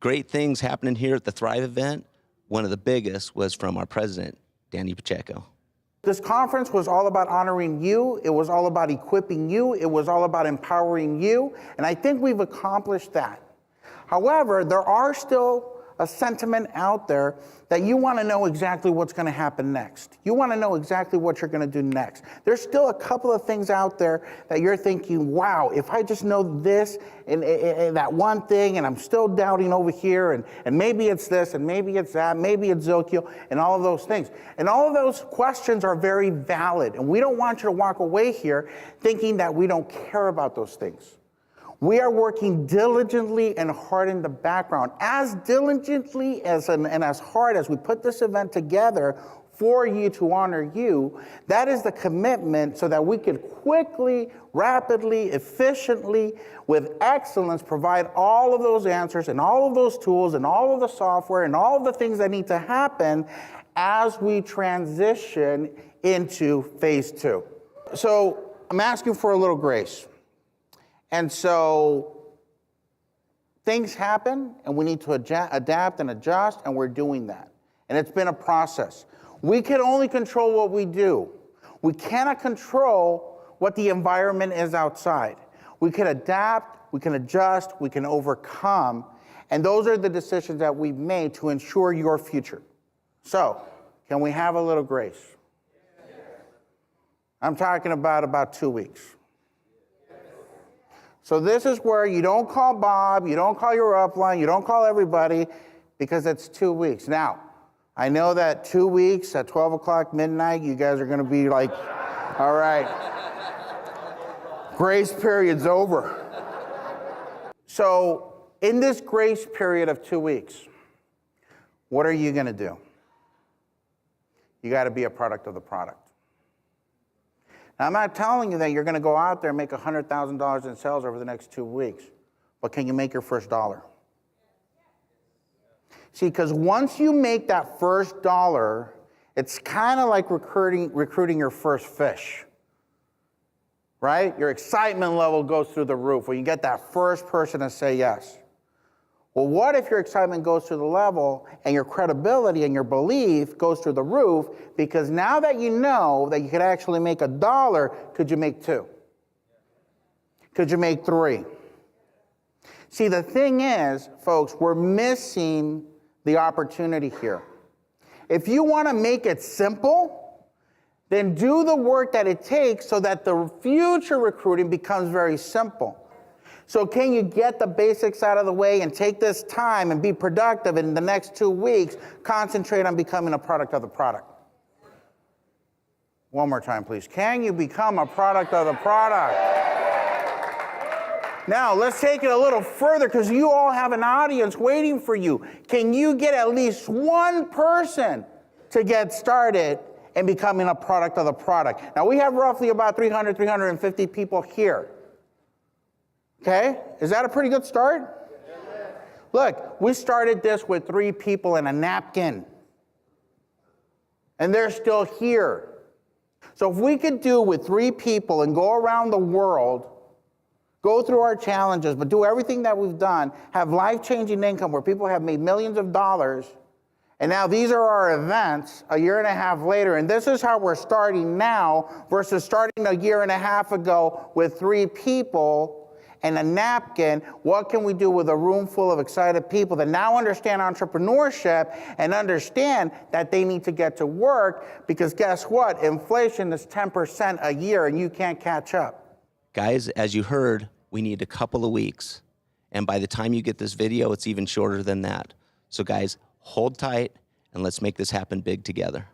great things happening here at the Thrive event. One of the biggest was from our president, Daniel Pacheco. This conference was all about honoring you. It was all about equipping you. It was all about empowering you. And I think we've accomplished that. However, there are still a sentiment out there that you want to know exactly what's going to happen next. You want to know exactly what you're going to do next. There's still a couple of things out there that you're thinking, wow, if I just know this and that one thing, and I'm still doubting over here, and maybe it's this, and maybe it's that, maybe it's Zilkio, and all of those things. And all of those questions are very valid, and we don't want you to walk away here thinking that we don't care about those things. We are working diligently and hard in the background, as diligently and as hard as we put this event together for you to honor you. That is the commitment so that we could quickly, rapidly, efficiently, with excellence, provide all of those answers and all of those tools and all of the software and all of the things that need to happen as we transition into phase 2. So I'm asking for a little grace. And so things happen, and we need to adapt and adjust, and we're doing that. And it's been a process. We can only control what we do. We cannot control what the environment is outside. We can adapt, we can adjust, we can overcome, and those are the decisions that we've made to ensure your future. So, can we have a little grace? I'm talking about 2 weeks. So this is where you don't call Bob, you don't call your upline, you don't call everybody, because it's 2 weeks. Now, I know that 2 weeks at 12 o'clock midnight, you guys are gonna be like, all right, grace period's over. So in this grace period of 2 weeks, what are you gonna do? You gotta be a product of the product. Now, I'm not telling you that you're going to go out there and make $100,000 in sales over the next 2 weeks, but can you make your first dollar? See, because once you make that first dollar, it's kind of like recruiting your first fish, right? Your excitement level goes through the roof when you get that first person to say yes. Well, what if your excitement goes through the level and your credibility and your belief goes through the roof, because now that you know that you could actually make $1, could you make 2? Could you make 3? See, the thing is, folks, we're missing the opportunity here. If you want to make it simple, then do the work that it takes so that the future recruiting becomes very simple. So can you get the basics out of the way and take this time and be productive in the next 2 weeks, concentrate on becoming a product of the product? One more time, please. Can you become a product of the product? Now, let's take it a little further, because you all have an audience waiting for you. Can you get at least one person to get started in becoming a product of the product? Now, we have roughly about 300, 350 people here. Okay, is that a pretty good start? Look, we started this with 3 people and a napkin, and they're still here. So if we could do with 3 people and go around the world, go through our challenges, but do everything that we've done, have life-changing income where people have made millions of dollars, and now these are our events a year and a half later, and this is how we're starting now versus starting a year and a half ago with 3 people and a napkin. What can we do with a room full of excited people that now understand entrepreneurship and understand that they need to get to work? Because guess what? Inflation is 10% a year, and you can't catch up. Guys, as you heard, we need a couple of weeks. And by the time you get this video, it's even shorter than that. So guys, hold tight, and let's make this happen big together.